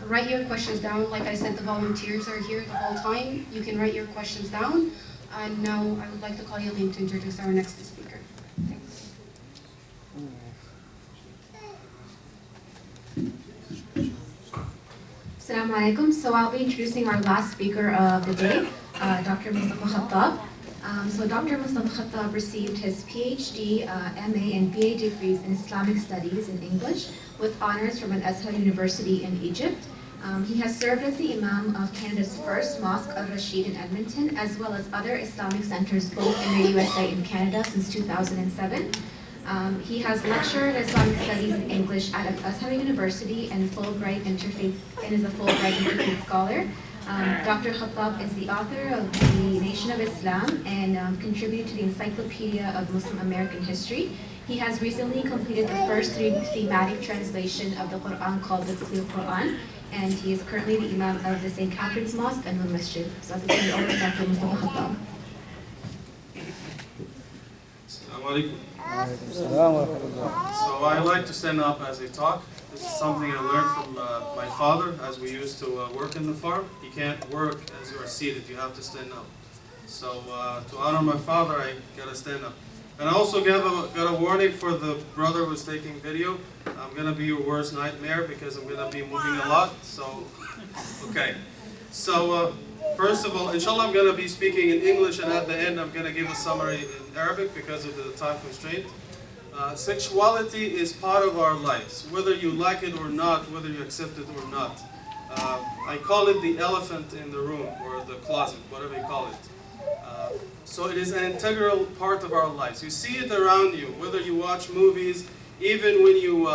write your questions down. Like I said, the volunteers are here the whole time. You can write your questions down. And now I would like to call Yaleen to introduce our next speaker. Thanks. Assalamu alaikum. So I'll be introducing our last speaker of the day, Dr. Mustafa Khattab. So Dr. Mustafa Khattab received his PhD, MA, and BA degrees in Islamic Studies in English with honors from Al-Azhar University in Egypt. He has served as the Imam of Canada's first Mosque Al-Rashid in Edmonton, as well as other Islamic centers both in the USA and Canada since 2007. He has lectured Islamic Studies in English at Al-Azhar University and Fulbright Interfaith, and is a Fulbright Interfaith Scholar. Dr. Khattab is the author of The Nation of Islam and contributed to the Encyclopedia of Muslim American History. He has recently completed the first thematic translation of the Quran called the Clear Quran, and he is currently the Imam of the St. Catherine's Mosque and Noor Masjid. So I'll turn it over to Dr. Mustafa Khattab. Assalamu alaikum. So I like to stand up as I talk. This is something I learned from my father as we used to work in the farm. You can't work as you are seated, you have to stand up. So to honor my father, I gotta stand up. And I also got a warning for the brother who's taking video. I'm gonna be your worst nightmare because I'm gonna be moving a lot. So, okay. So first of all, inshallah, I'm gonna be speaking in English, and at the end, I'm gonna give a summary in Arabic because of the time constraint. Sexuality is part of our lives, whether you like it or not, whether you accept it or not. I call it the elephant in the room, or the closet, whatever you call it. So it is an integral part of our lives. You see it around you, whether you watch movies, even when you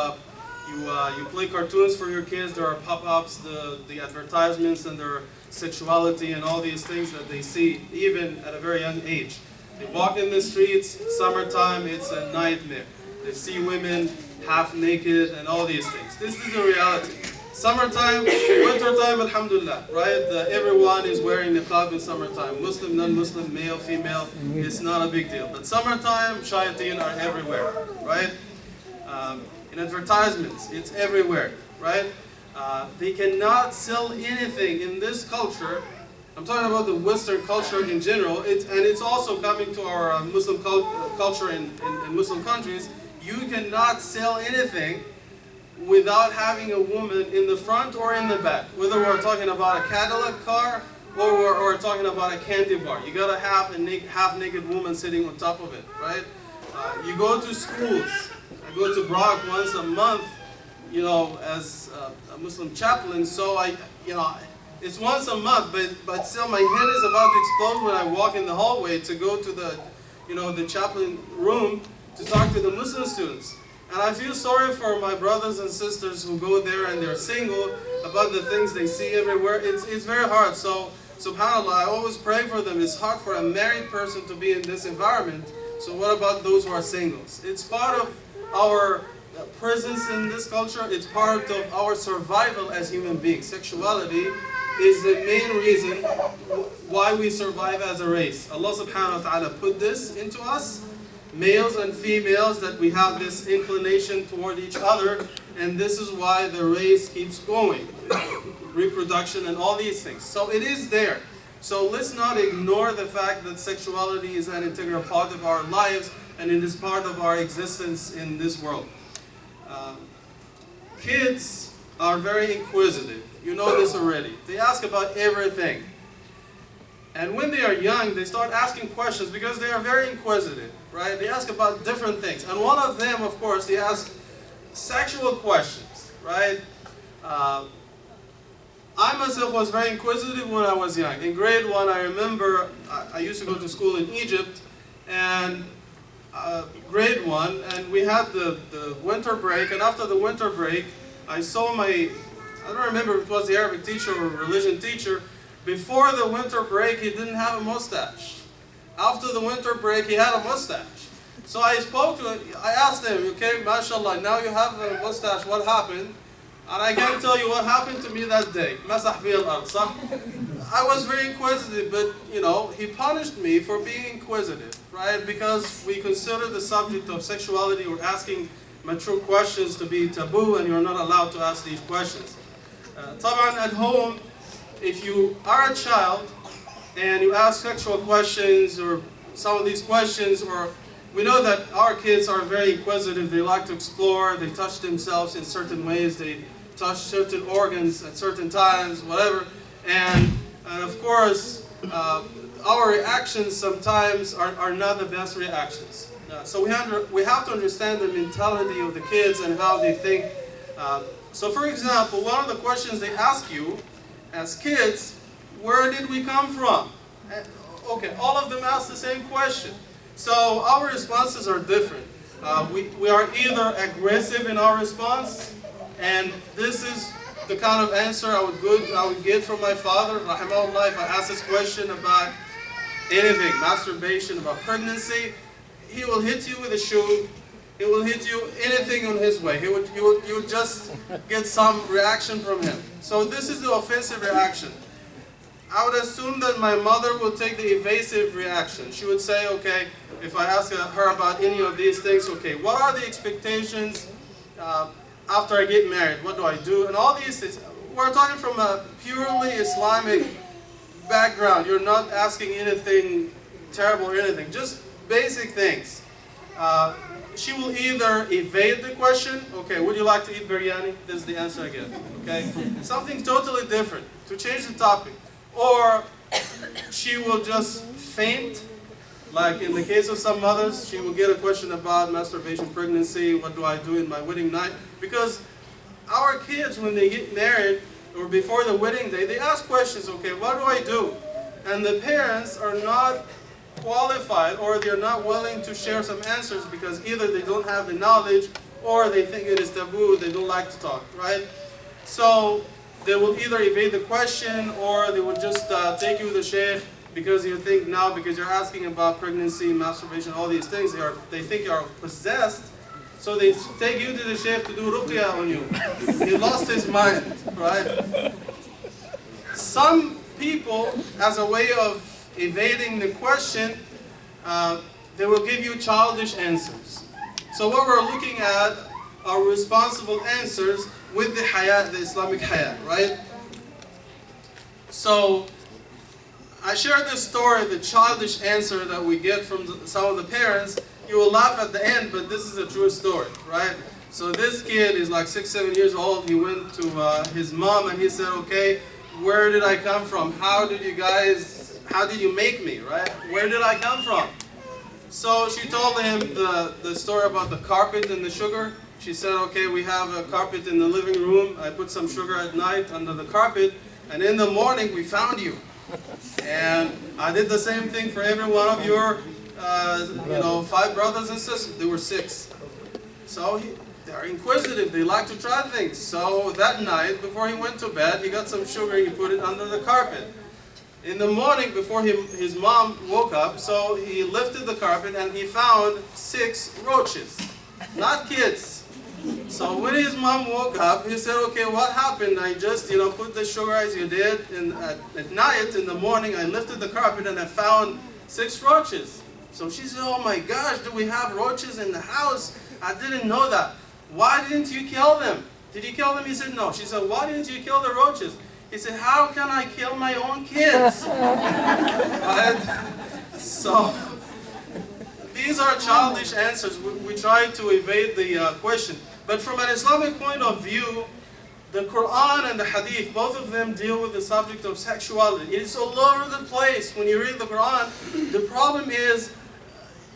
play cartoons for your kids, there are pop-ups, the advertisements, and their sexuality and all these things that they see, even at a very young age. They walk in the streets, summertime, it's a nightmare. They see women half naked and all these things. This is the reality. Summertime, wintertime, alhamdulillah, right? Everyone is wearing niqab in summertime. Muslim, non-Muslim, male, female, it's not a big deal. But summertime, shayateen are everywhere, right? In advertisements, it's everywhere, right? They cannot sell anything in this culture. I'm talking about the Western culture in general, and it's also coming to our Muslim culture in Muslim countries. You cannot sell anything without having a woman in the front or in the back. Whether we're talking about a Cadillac car or we're talking about a candy bar. You gotta have a half-naked woman sitting on top of it, right? You go to schools. I go to Brock once a month, as a Muslim chaplain, so it's once a month, but still my head is about to explode when I walk in the hallway to go to the chaplain room to talk to the Muslim students. And I feel sorry for my brothers and sisters who go there and they're single about the things they see everywhere. It's very hard. So, subhanAllah, I always pray for them. It's hard for a married person to be in this environment. So what about those who are singles? It's part of our presence in this culture. It's part of our survival as human beings. Sexuality is the main reason why we survive as a race. Allah subhanahu wa ta'ala put this into us, males and females, that we have this inclination toward each other, and this is why the race keeps going. Reproduction and all these things. So it is there. So let's not ignore the fact that sexuality is an integral part of our lives, and it is part of our existence in this world. Kids are very inquisitive. You know this already. They ask about everything. And when they are young, they start asking questions because they are very inquisitive, right? They ask about different things. And one of them, of course, they ask sexual questions, right? I myself was very inquisitive when I was young. In grade 1, I remember I used to go to school in Egypt, and grade 1, and we had the winter break, and after the winter break, I saw I don't remember if it was the Arabic teacher or religion teacher. Before the winter break, he didn't have a mustache. After the winter break, he had a mustache. So I spoke to him, I asked him, okay, mashallah, now you have a mustache, what happened? And I can't tell you what happened to me that day. Masah fi al-ard, صح? I was very inquisitive, but he punished me for being inquisitive, right? Because we consider the subject of sexuality or asking mature questions to be taboo, and you're not allowed to ask these questions. طبعا at home, if you are a child and you ask sexual questions or some of these questions, or we know that our kids are very inquisitive, they like to explore, they touch themselves in certain ways, they touch certain organs at certain times, whatever, and of course, our reactions sometimes are not the best reactions. So we have to understand the mentality of the kids and how they think. So for example, one of the questions they ask you as kids, where did we come from? Okay, all of them ask the same question. So our responses are different. We are either aggressive in our response, and this is the kind of answer I would get from my father, rahimahullah, if I ask this question about anything, masturbation, about pregnancy. He will hit you with a shoe. He will hit you anything on his way. You would just get some reaction from him. So this is the offensive reaction. I would assume that my mother would take the evasive reaction. She would say, okay, if I ask her about any of these things, okay, what are the expectations after I get married? What do I do? And all these things. We're talking from a purely Islamic background. You're not asking anything terrible or anything, just basic things. She will either evade the question, okay, would you like to eat biryani? This is the answer I get, okay? Something totally different, to change the topic. Or she will just faint, like in the case of some mothers, she will get a question about masturbation, pregnancy, what do I do in my wedding night? Because our kids, when they get married, or before the wedding day, they ask questions, okay, what do I do? And the parents are not qualified, or they're not willing to share some answers because either they don't have the knowledge or they think it is taboo, they don't like to talk, right? So they will either evade the question or they will just take you to the sheikh because you think now, because you're asking about pregnancy, masturbation, all these things, they think you are possessed. So they take you to the sheikh to do ruqya on you. He lost his mind, right? Some people, as a way of evading the question, they will give you childish answers. So what we're looking at are responsible answers with the hayat, the Islamic hayat, right? So I shared this story, the childish answer that we get from some of the parents. You will laugh at the end, but this is a true story, right? So this kid is like 6, 7 years old. He went to his mom and he said, okay, where did I come from? How did you make me, right? Where did I come from? So she told him the story about the carpet and the sugar. She said, okay, we have a carpet in the living room. I put some sugar at night under the carpet, and in the morning we found you. And I did the same thing for every one of your 5 brothers and sisters. There were 6. So they're inquisitive. They like to try things. So that night, before he went to bed, he got some sugar. He put it under the carpet. In the morning, before his mom woke up, so he lifted the carpet and he found 6 roaches, not kids. So when his mom woke up, he said, okay, what happened? I just, put the sugar as you did, and at night, in the morning, I lifted the carpet and I found 6 roaches. So she said, oh my gosh, do we have roaches in the house? I didn't know that. Why didn't you kill them? Did you kill them? He said, no. She said, why didn't you kill the roaches? He said, how can I kill my own kids? Right? So these are childish answers. We try to evade the question. But from an Islamic point of view, the Quran and the Hadith, both of them deal with the subject of sexuality. It's all over the place. When you read the Quran, the problem is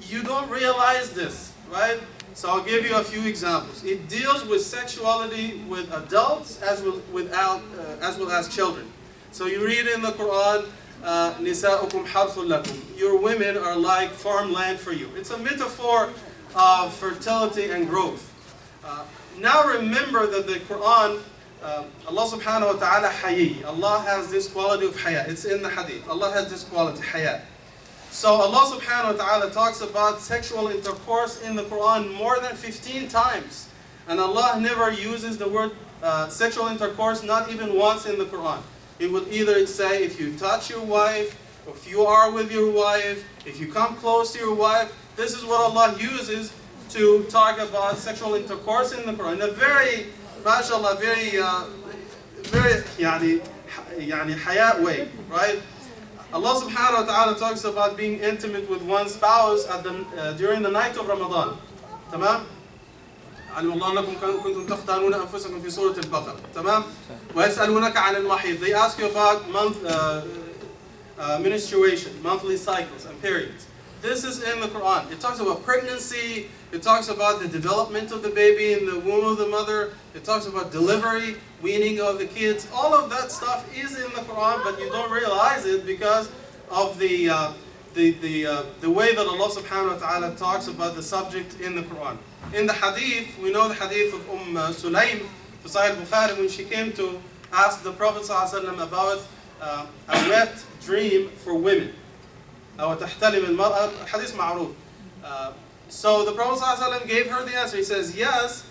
you don't realize this, right? So I'll give you a few examples. It deals with sexuality with adults as well as children. So you read in the Quran, "Nisa'ukum harthun lakum." Your women are like farmland for you. It's a metaphor of fertility and growth. Now remember that the Quran, Allah subhanahu wa ta'ala hayy. Allah has this quality of haya. It's in the hadith. Allah has this quality, haya. So Allah subhanahu wa ta'ala talks about sexual intercourse in the Quran more than 15 times. And Allah never uses the word sexual intercourse, not even once in the Quran. It will either say if you touch your wife, if you are with your wife, if you come close to your wife. This is what Allah uses to talk about sexual intercourse in the Quran. A very, mashallah, very very حياء way, right? Allah subhanahu wa ta'ala talks about being intimate with one's spouse during the night of Ramadan. تمام؟ علم الله أنكم كنتم تختانون أنفسكم في سورة البقرة. تمام؟ ويسألونك عن المحيض. They ask you about menstruation, monthly cycles and periods. This is in the Quran. It talks about pregnancy. It talks about the development of the baby in the womb of the mother. It talks about delivery, weaning of the kids. All of that stuff is in the Quran, but you don't realize it because of the way that Allah subhanahu wa ta'ala talks about the subject in the Quran. In the hadith, we know the hadith of Sulaym, for Sahih Bukhari, when she came to ask the Prophet ﷺ about a wet dream for women. أو تحتلم المرأة حديث معروف. So the Prophet ﷺ gave her the answer. He says, yes,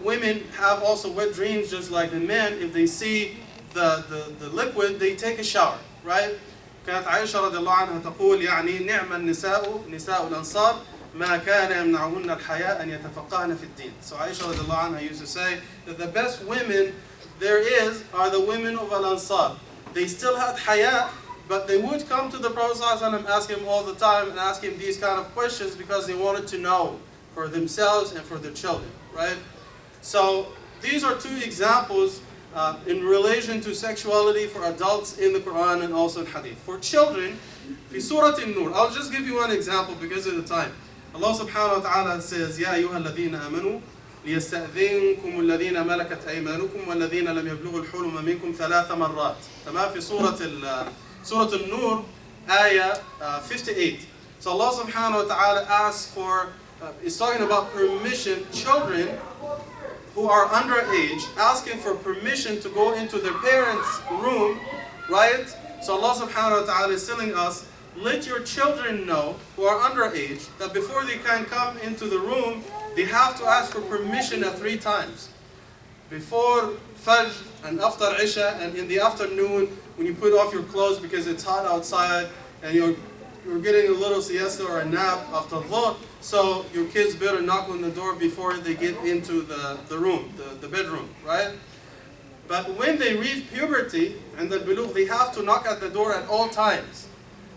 women have also wet dreams just like the men. If they see the liquid, they take a shower, right? كانت عائشة رضي الله عنها تقول يعني نعم النساء نساء الأنصار ما كان يمنعهن الحياء أن يتفقهن في الدين. So Aisha رضي الله عنها used to say that the best women there are the women of Al-Ansar. They still had haya, but they would come to the Prophet ﷺ and ask him all the time and ask him these kind of questions because they wanted to know for themselves and for their children, right? So these are two examples in relation to sexuality for adults in the Quran and also in Hadith. For children, في سورة النور, I'll just give you one example because of the time. Allah subhanahu wa ta'ala says, يا أيها الذين آمنوا ليستأذنكم الذين ملكت أيمانكم والذين لم يبلغوا الحلم منكم 3 مرات. تمام؟ في سورة النور آية 58. So Allah subhanahu wa ta'ala asks for, is talking about permission, children who are underage asking for permission to go into their parents' room, right? So Allah subhanahu wa ta'ala is telling us, let your children know who are underage that before they can come into the room, they have to ask for permission 3 times. Before Fajr and after Isha and in the afternoon when you put off your clothes because it's hot outside and you're getting a little siesta or a nap after Dhuhr, so your kids better knock on the door before they get into the room, the bedroom, right? But when they reach puberty and the bulugh, they have to knock at the door at all times.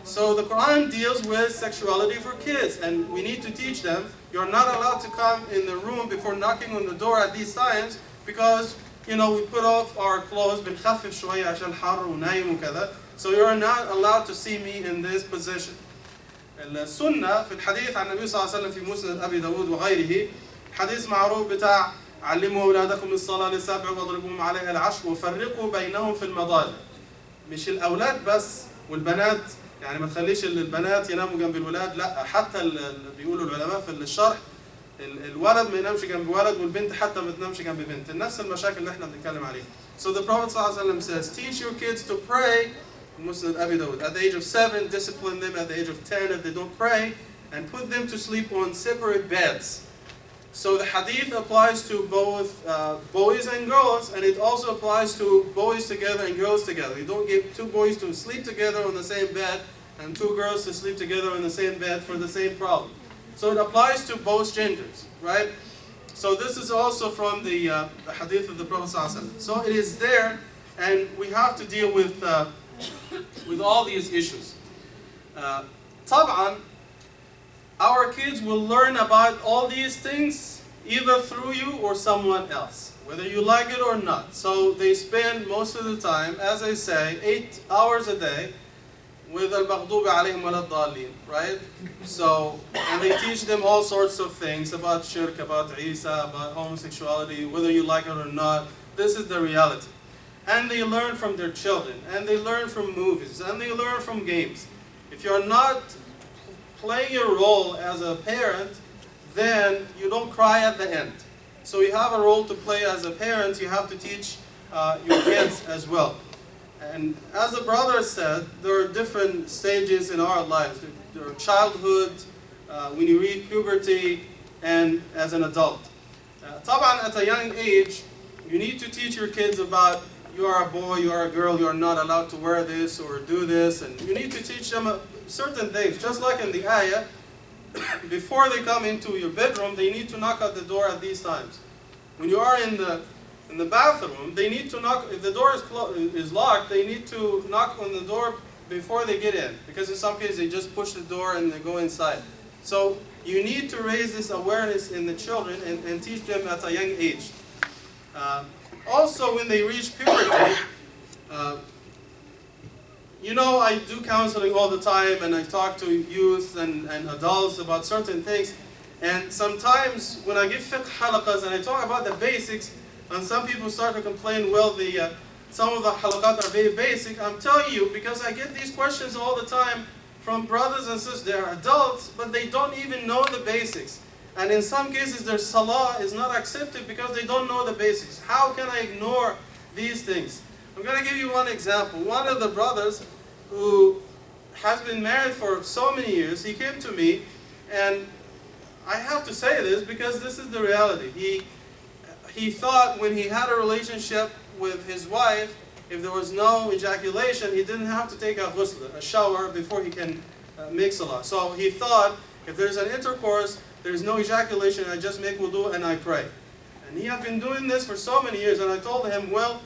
So the Quran deals with sexuality for kids, and we need to teach them, you're not allowed to come in the room before knocking on the door at these times because, we put off our clothes, بنخفف شوية عشان حر ونايم وكذا. So you're not allowed to see me in this position. السنة في الحديث عن النبي صلى الله عليه وسلم في مسند أبي داود وغيره حديث معروف بتاع علموا أولادكم الصلاة للسبع واضربوهم عليها العشر وفرقوا بينهم في المضاجع. مش الأولاد بس والبنات، يعني ما تخليش البنات يناموا جنب الولاد، لا، حتى بيقولوا العلماء في الشرح الولد ما ينامش جنب ولد والبنت حتى ما تنامش جنب بنت، نفس المشاكل اللي احنا بنتكلم عليها. So the Prophet صلى الله عليه وسلم says, teach your kids to pray. Muslim Abi Dawud, at the age of 7, discipline them at the age of 10 if they don't pray, and put them to sleep on separate beds. So the hadith applies to both boys and girls, and it also applies to boys together and girls together. You don't get 2 boys to sleep together on the same bed and 2 girls to sleep together on the same bed for the same problem. So it applies to both genders, right? So this is also from the hadith of the Prophet ﷺ. So it is there, and we have to deal with all these issues. طبعا, our kids will learn about all these things either through you or someone else, whether you like it or not. So they spend most of the time, as I say, 8 hours a day with al-maghdubi alayhim wal-dallin, right? So, and they teach them all sorts of things about shirk, about Isa, about homosexuality, whether you like it or not. This is the reality. And they learn from their children, and they learn from movies, and they learn from games. If you're not playing your role as a parent, then you don't cry at the end. So you have a role to play as a parent, you have to teach your kids as well. And as the brother said, there are different stages in our lives. There are childhood, when you reach puberty, and as an adult. طبعا, at a young age, you need to teach your kids about you are a boy, you are a girl, you are not allowed to wear this or do this, and you need to teach them certain things. Just like in the ayah, before they come into your bedroom, they need to knock at the door at these times. When you are in the in the bathroom, they need to knock, if the door is locked, they need to knock on the door before they get in. Because in some cases, they just push the door and they go inside. So you need to raise this awareness in the children and teach them at a young age. Also, when they reach puberty, I do counseling all the time, and I talk to youth and adults about certain things. And sometimes when I give fiqh halaqas and I talk about the basics, and some people start to complain, well, some of the halaqat are very basic. I'm telling you, because I get these questions all the time from brothers and sisters. They are adults, but they don't even know the basics. And in some cases, their salah is not accepted because they don't know the basics. How can I ignore these things? I'm going to give you one example. One of the brothers who has been married for so many years, he came to me, and I have to say this because this is the reality. He thought when he had a relationship with his wife, if there was no ejaculation, he didn't have to take a ghusl, a shower, before he can make salah. So he thought, if there's an intercourse, there's no ejaculation, I just make wudu and I pray. And he had been doing this for so many years, and I told him, well,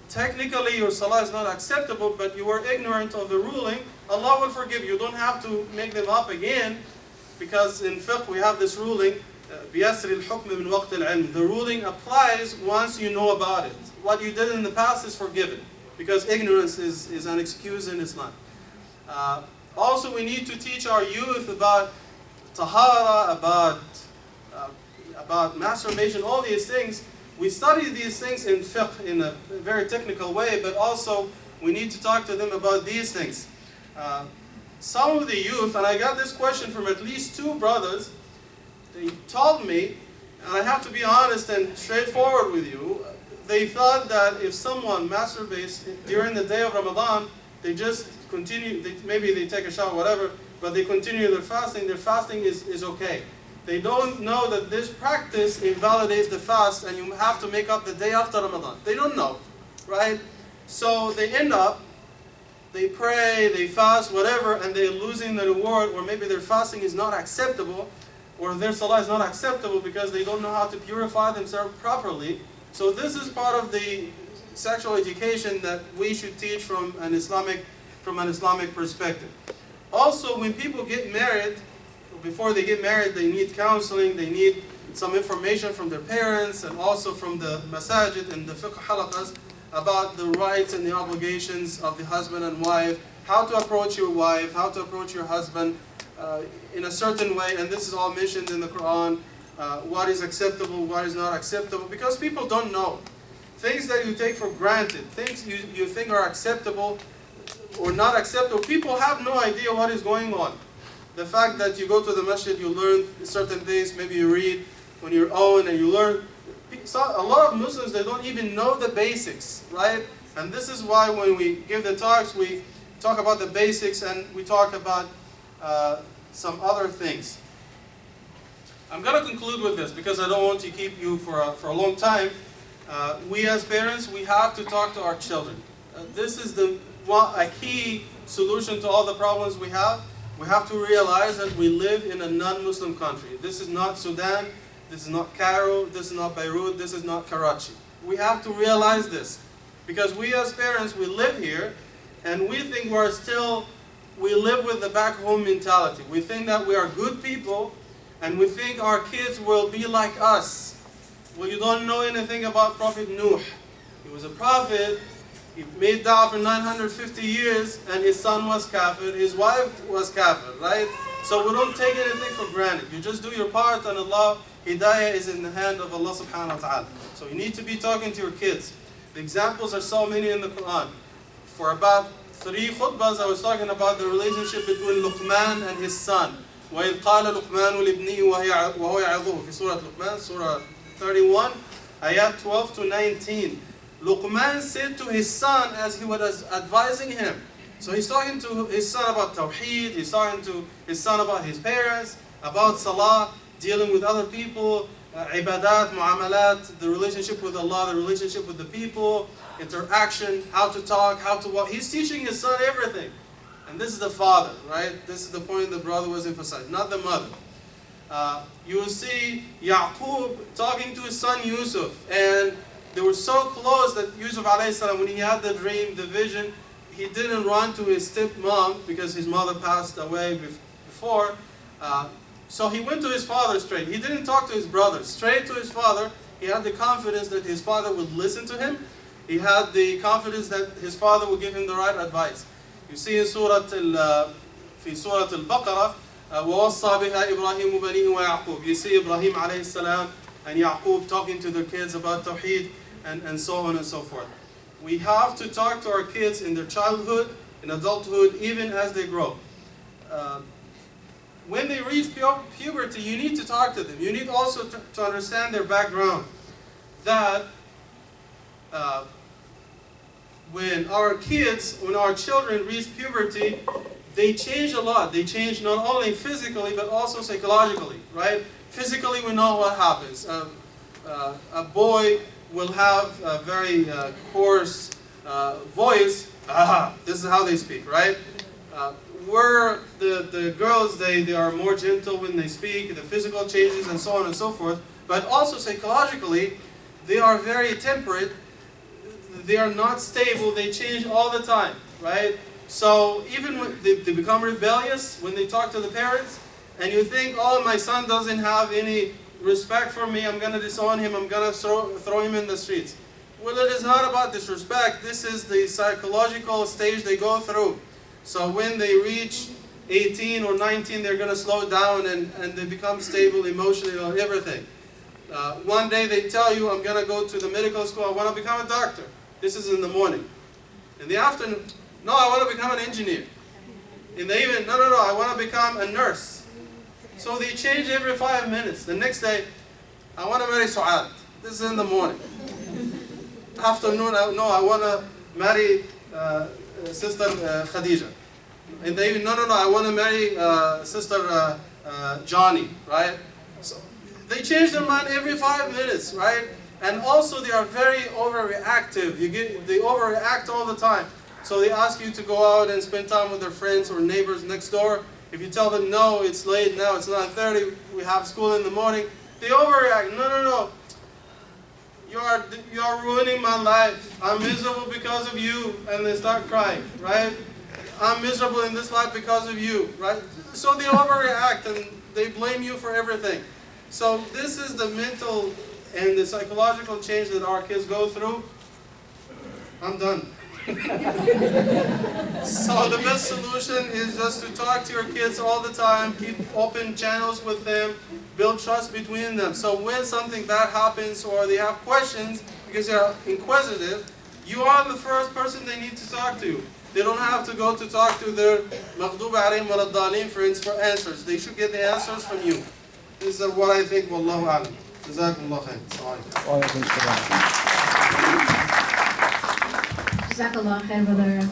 technically your salah is not acceptable, but you were ignorant of the ruling. Allah will forgive you. You don't have to make them up again, because in fiqh we have this ruling, بِيَسْرِ الْحُكْمِ مِنْ وَقْتِ الْعِلْمِ. The ruling applies once you know about it. What you did in the past is forgiven, because ignorance is an excuse in Islam. Also, we need to teach our youth about tahara, about masturbation, all these things. We study these things in fiqh in a very technical way, but also we need to talk to them about these things. Some of the youth, and I got this question from at least 2 brothers, they told me, and I have to be honest and straightforward with you, they thought that if someone masturbates during the day of Ramadan, they just continue, maybe they take a shower, whatever, but they continue their fasting is okay. They don't know that this practice invalidates the fast and you have to make up the day after Ramadan. They don't know, right? So they end up, they pray, they fast, whatever, and they're losing the reward, or maybe their fasting is not acceptable, or their salah is not acceptable because they don't know how to purify themselves properly. So this is part of the sexual education that we should teach from an Islamic perspective. Also, when people get married, before they get married, they need counseling, they need some information from their parents and also from the masajid and the fiqh halaqas about the rights and the obligations of the husband and wife, how to approach your wife, how to approach your husband in a certain way, and this is all mentioned in the Quran, what is acceptable, what is not acceptable, because people don't know. Things that you take for granted, things you think are acceptable or not acceptable, people have no idea what is going on. The fact that you go to the masjid, you learn certain things, maybe you read on your own and you learn. A lot of Muslims, they don't even know the basics, right? And this is why when we give the talks, we talk about the basics and we talk about some other things. I'm going to conclude with this because I don't want to keep you for a long time. We as parents, we have to talk to our children. This is a key solution to all the problems we have. We have to realize that we live in a non-Muslim country. This is not Sudan, this is not Cairo, this is not Beirut, this is not Karachi. We have to realize this because we as parents, we live here and we think we live with the back home mentality. We think that we are good people and we think our kids will be like us. Well, you don't know anything about Prophet Nuh. He was a prophet. He made da'wah for 950 years and his son was kafir, his wife was kafir, right? So we don't take anything for granted. You just do your part and Allah, hidayah is in the hand of Allah subhanahu wa ta'ala. So you need to be talking to your kids. The examples are so many in the Quran. For about 3 khutbahs I was talking about the relationship between Luqman and his son. وَإِذْ قَالَ لُقْمَانُ لِابْنِهِ وَهُوَ يَعِظُهُ في Surah Luqman, Surah 31, ayat 12 to 19. Luqman said to his son as he was advising him. So he's talking to his son about Tawheed, he's talking to his son about his parents, about Salah, dealing with other people, ibadat, muamalat, the relationship with Allah, the relationship with the people, interaction, how to talk, how to walk. He's teaching his son everything. And this is the father, right? This is the point the brother was emphasizing, not the mother. You will see Yaqub talking to his son Yusuf, and They were so close that Yusuf alayhi salam, when he had the dream, the vision, he didn't run to his stepmom because his mother passed away before. So he went to his father straight. He didn't talk to his brother. Straight to his father. He had the confidence that his father would listen to him. He had the confidence that his father would give him the right advice. You see in في سورة البقرة ووصى بها إبراهيم بنيه ويعقوب. You see Ibrahim alayhi salam and Yaqub talking to their kids about Tawheed and so on and so forth. We have to talk to our kids in their childhood, in adulthood, even as they grow. When they reach puberty, you need to talk to them. You need also to understand their background. That when our children reach puberty, they change a lot. They change not only physically, but also psychologically, right? Physically, we know what happens. A boy will have a very coarse voice. This is how they speak, right? Where the girls, they are more gentle when they speak, the physical changes and so on and so forth. But also psychologically, they are very temperate. They are not stable. They change all the time, right? So even when they become rebellious when they talk to the parents, and you think, oh, my son doesn't have any respect for me, I'm going to disown him, I'm going to throw him in the streets. Well, it is not about disrespect. This is the psychological stage they go through. So when they reach 18 or 19, they're going to slow down and they become stable emotionally on everything. One day they tell you, I'm going to go to the medical school, I want to become a doctor. This is in the morning. In the afternoon, no, I want to become an engineer. In the evening, no, I want to become a nurse. So they change every 5 minutes. The next day, I want to marry Su'ad. This is in the morning. Afternoon, no, I want to marry Sister Khadija. In the evening, no, I want to marry Sister Johnny, right? So they change their mind every 5 minutes, right? And also they are very overreactive. They overreact all the time. So they ask you to go out and spend time with their friends or neighbors next door. If you tell them, no, it's late now, it's 9:30, we have school in the morning, they overreact. No. You are ruining my life. I'm miserable because of you. And they start crying, right? I'm miserable in this life because of you, right? So they overreact and they blame you for everything. So this is the mental and the psychological change that our kids go through. I'm done. So the best solution is just to talk to your kids all the time, keep open channels with them, build trust between them. So when something bad happens or they have questions, because they are inquisitive, you are the first person they need to talk to. They don't have to go to talk to their maghduba alayhim wa ad-dallin friends for answers. They should get the answers from you. This is what I think. Wallahu a'lam. Jazakumullah khair. Assalamu alaikum. Jazakallah khair, Brother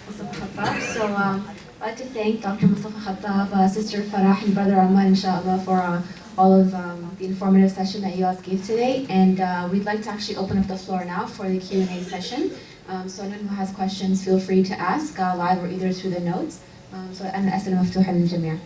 Mustafa Khattab. So I'd like to thank Dr. Mustafa Khattab, Sister Farah, and Brother Ahmad, inshallah, for all of the informative session that you guys gave today. And we'd like to actually open up the floor now for the Q&A session. So anyone who has questions, feel free to ask live or either through the notes. So أنا أسئلة مفتوحة للجميع.